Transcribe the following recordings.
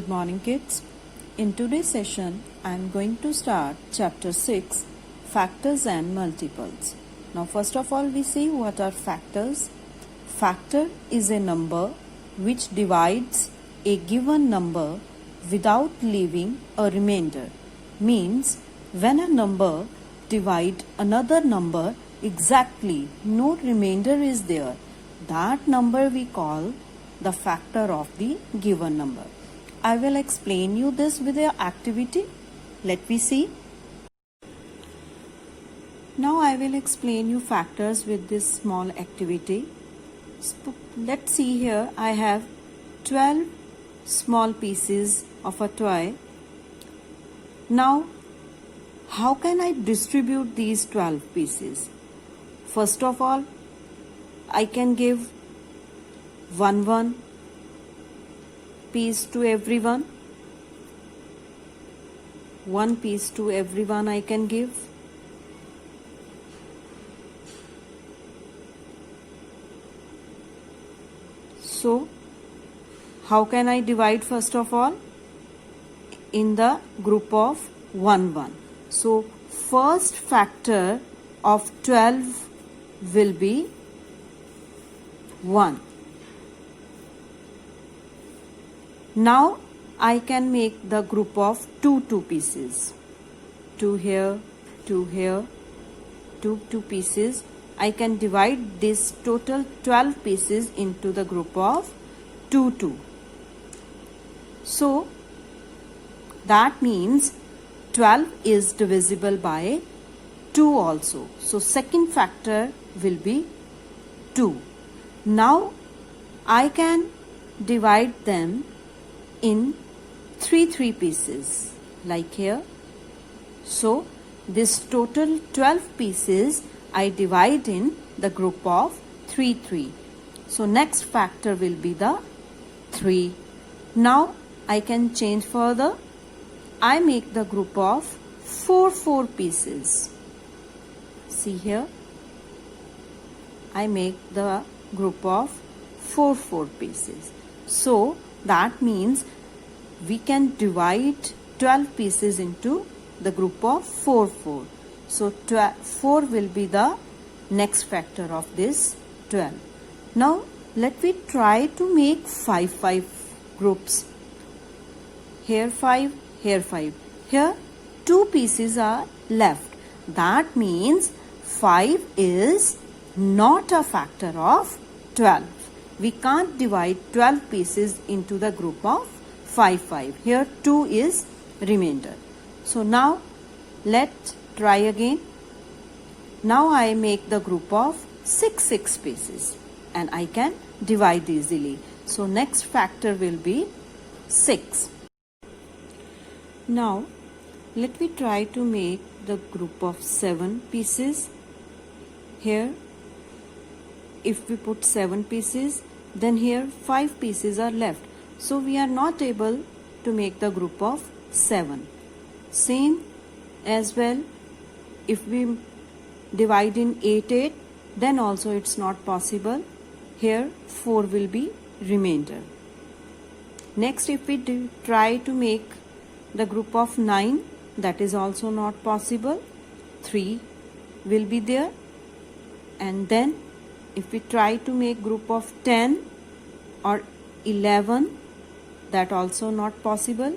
Good morning, kids. In today's session, I am going to start chapter 6, Factors and Multiples. Now, first of all, we see what are factors. Factor is a number which divides a given number without leaving a remainder. Means, when a number divides another number exactly, no remainder is there, that number we call the factor of the given number. I will explain you this with an activity. Let me see. Now I will explain you factors with this small activity. Let's see here. I have 12 small pieces of a toy. Now, how can I distribute these 12 pieces? First of all, I can give one piece to everyone. One piece to everyone I can give. So, how can I divide first of all? In the group of 1. So, first factor of 12 will be 1. Now I can make the group of two pieces. 2 here, 2 here, two pieces. I can divide this total 12 pieces into the group of 2. So that means 12 is divisible by 2 also. So second factor will be 2. Now I can divide them in 3 pieces like here. So this total 12 pieces I divide in the group of 3. So next factor will be the 3. Now I can change further. I make the group of 4 pieces. See here. I make the group of 4 pieces. So that means we can divide 12 pieces into the group of 4. So 4 will be the next factor of this 12. Now let me try to make 5 groups. Here 5, here 5. Here 2 pieces are left. That means 5 is not a factor of 12. We can't divide 12 pieces into the group of 5. Here 2 is remainder. So now let's try again. Now I make the group of 6 pieces and I can divide easily. So next factor will be 6. Now let me try to make the group of 7 pieces. Here if we put 7 pieces, then here 5 pieces are left. So we are not able to make the group of 7. Same as well, if we divide in 8, then also it's not possible. Here 4 will be remainder. Next, if we try to make the group of 9, that is also not possible. 3 will be there. And then if we try to make group of 10 or 11, that also not possible.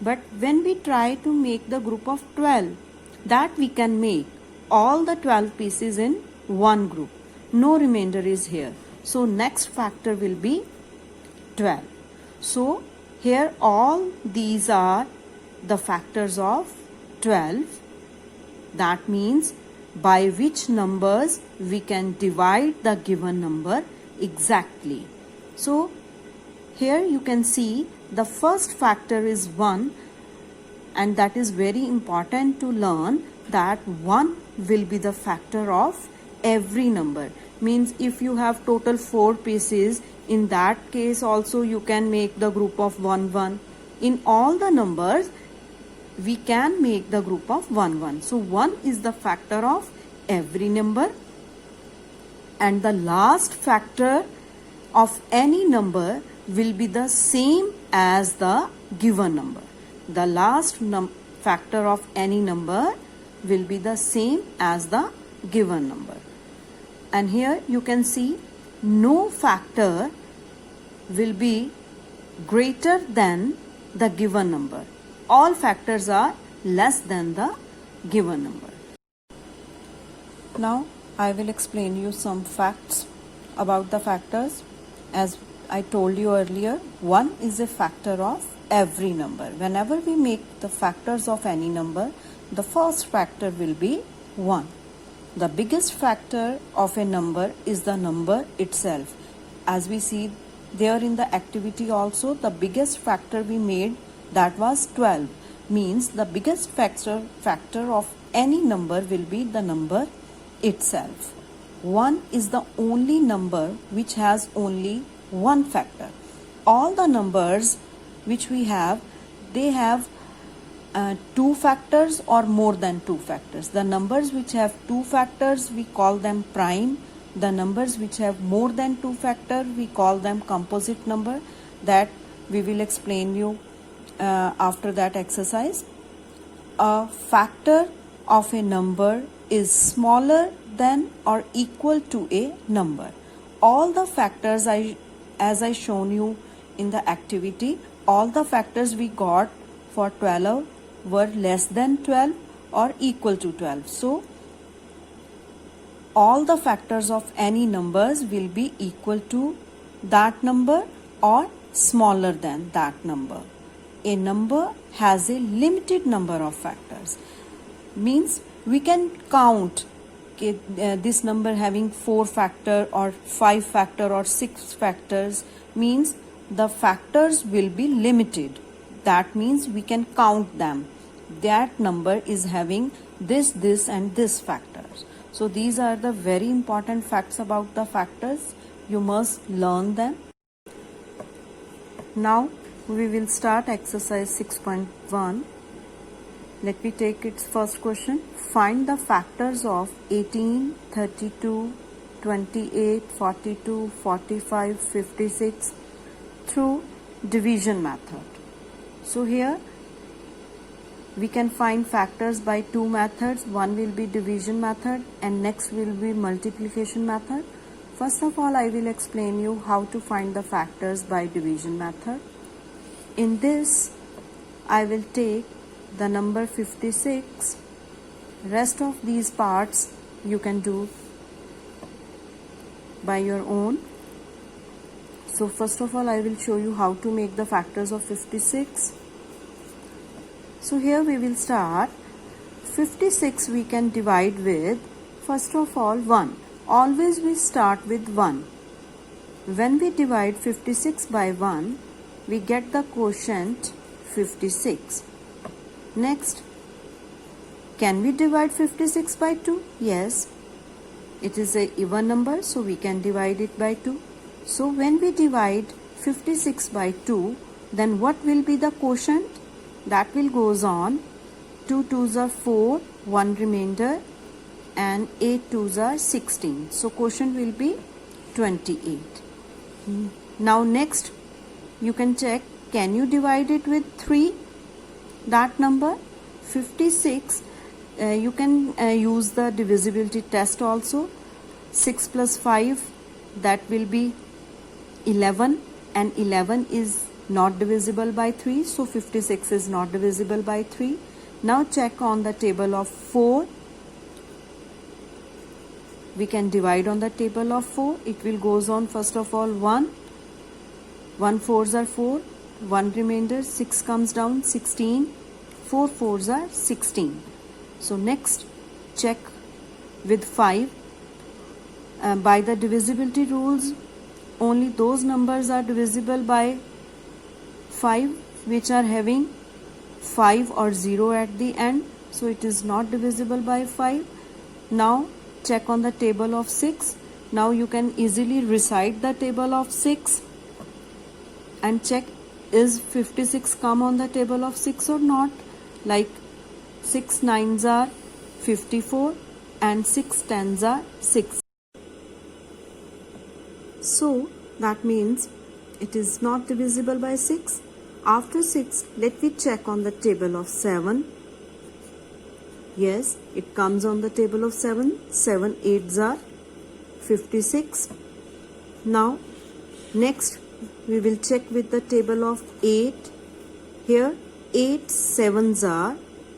But when we try to make the group of 12, that we can make all the 12 pieces in one group. No remainder is here. So next factor will be 12. So here all these are the factors of 12. That means by which numbers we can divide the given number exactly. So here you can see the first factor is 1, and that is very important to learn that 1 will be the factor of every number. Means if you have total 4 pieces, in that case also you can make the group of 1. In all the numbers we can make the group of 1. So 1 is the factor of every number, and the last factor of any number will be the same as the given number. The last factor of any number will be the same as the given number. And here you can see no factor will be greater than the given number. All factors are less than the given number. Now I will explain you some facts about the factors. As I told you earlier, 1 is a factor of every number. Whenever we make the factors of any number, the first factor will be 1. The biggest factor of a number is the number itself. As we see there in the activity also, the biggest factor we made, that was 12. Means the biggest factor of any number will be the number itself. 1 is the only number which has only one factor. All the numbers which we have, they have 2 factors or more than 2 factors. The numbers which have 2 factors, we call them prime. The numbers which have more than 2 factors, we call them composite number. That we will explain you after that exercise. A factor of a number is smaller than or equal to a number. All the factors, as I shown you in the activity, all the factors we got for 12 were less than 12 or equal to 12. So all the factors of any numbers will be equal to that number or smaller than that number. A number has a limited number of factors. Means we can count this number having 4 factor or 5 factor or 6 factors. Means the factors will be limited. That means we can count them. That number is having this and this factors. So these are the very important facts about the factors. You must learn them. Now we will start exercise 6.1. Let me take its first question. Find the factors of 18, 32, 28, 42, 45, 56 through division method. So here we can find factors by 2 methods. One will be division method and next will be multiplication method. First of all, I will explain you how to find the factors by division method. In this, I will take the number 56. Rest of these parts you can do by your own. So first of all, I will show you how to make the factors of 56. So here we will start. 56 we can divide with, first of all, 1. Always we start with 1. When we divide 56 by 1, we get the quotient 56. Next, can we divide 56 by 2? Yes. It is an even number, so we can divide it by 2. So when we divide 56 by 2, then what will be the quotient? That will goes on. 2 2s are 4, 1 remainder, and 8 2s are 16. So quotient will be 28. Now next, you can check, can you divide it with 3? That number 56, you can use the divisibility test also. 6 plus 5, that will be 11, and 11 is not divisible by 3, so 56 is not divisible by 3. Now check on the table of 4. We can divide on the table of 4. It will goes on, first of all, 1. 1 4s are 4, 1 remainder, 6 comes down, 16. 4 4s are 16. So next, check with 5. By the divisibility rules, only those numbers are divisible by 5 which are having 5 or 0 at the end. So it is not divisible by 5. Now check on the table of 6. Now you can easily recite the table of 6 and check, is 56 come on the table of 6 or not. Like 6 9s are 54 and 6 10s are 6. So that means it is not divisible by 6. After 6, let me check on the table of 7. Yes, it comes on the table of 7. 7 8s are 56. Now, next we will check with the table of 8. Here, 8 7s are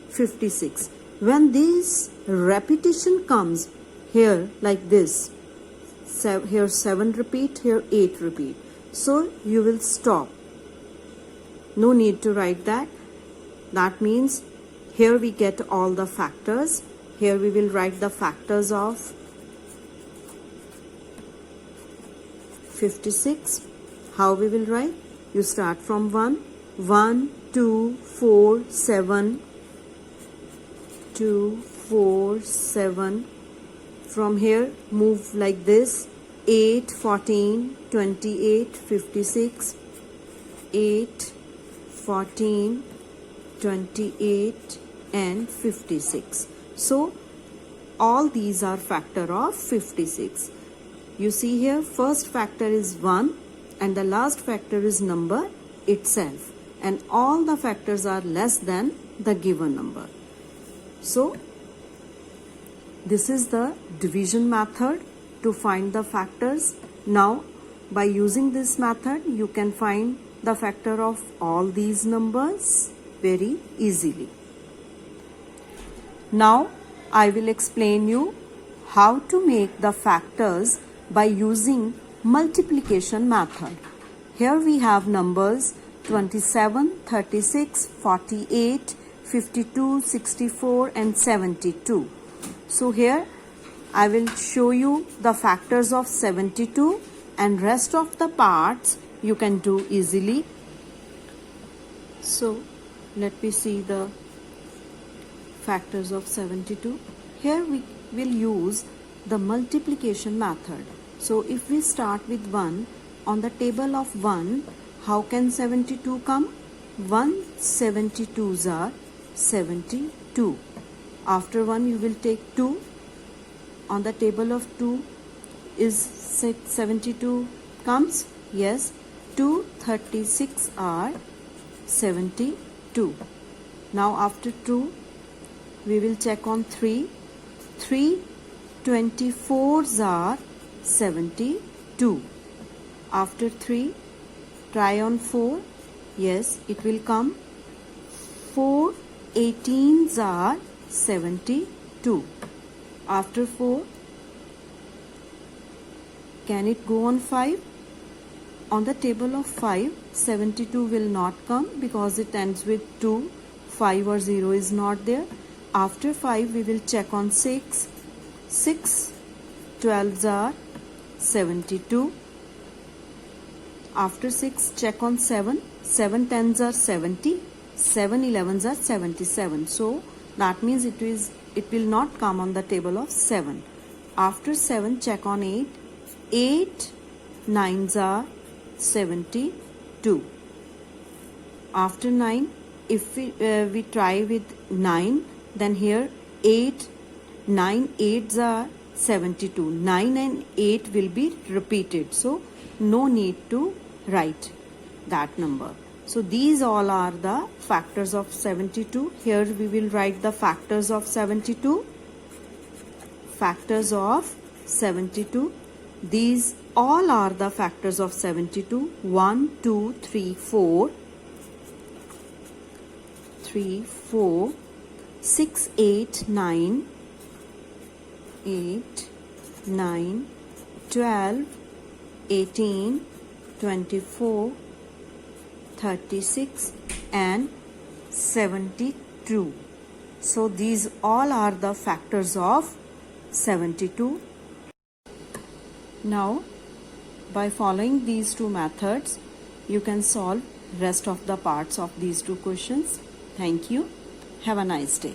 56. When this repetition comes here like this, here 7 repeat, here 8 repeat. So, you will stop. No need to write that. That means here we get all the factors. Here we will write the factors of 56. How we will write? You start from 1. 1, 2, 4, 7. 2, 4, 7. From here, move like this. 8, 14, 28, 56. 8, 14, 28 and 56. So, all these are factor of 56. You see here, first factor is 1 and the last factor is number itself. And all the factors are less than the given number. So, this is the division method to find the factors. Now, by using this method, you can find the factor of all these numbers very easily. Now, I will explain you how to make the factors by using multiplication method. Here we have numbers 27, 36, 48, 52, 64 and 72. So here I will show you the factors of 72 and rest of the parts you can do easily. So let me see the factors of 72. Here we will use the multiplication method. So if we start with 1, on the table of 1, how can 72 come? 1 72s are 72. After 1 you will take 2. On the table of 2 is 72 comes? Yes. 2 36 are 72. Now after 2 we will check on 3. 3 24s are 72. After 3 try on 4. Yes, it will come. 4 18s are 72. After 4 can it go on 5? On the table of 5 72 will not come because it ends with 2. 5 or 0 is not there. After 5 we will check on 6. 6 12s are 72. After 6 check on 7. 7 10s are 70. 7 11s are 77. So that means it will not come on the table of 7. After 7 check on 8. 8 9s are 72. After 9 if we try with 9, then here 8 9 8s are 72. 9 and 8 will be repeated, so no need to write that number. So these all are the factors of 72. Here we will write the factors of 72. Factors of 72. These all are the factors of 72. 1 2 3 4 3 4 6 8 9 8 9 12 18 24 36 and 72. So these all are the factors of 72. Now by following these two methods you can solve rest of the parts of these two questions. Thank you. Have a nice day.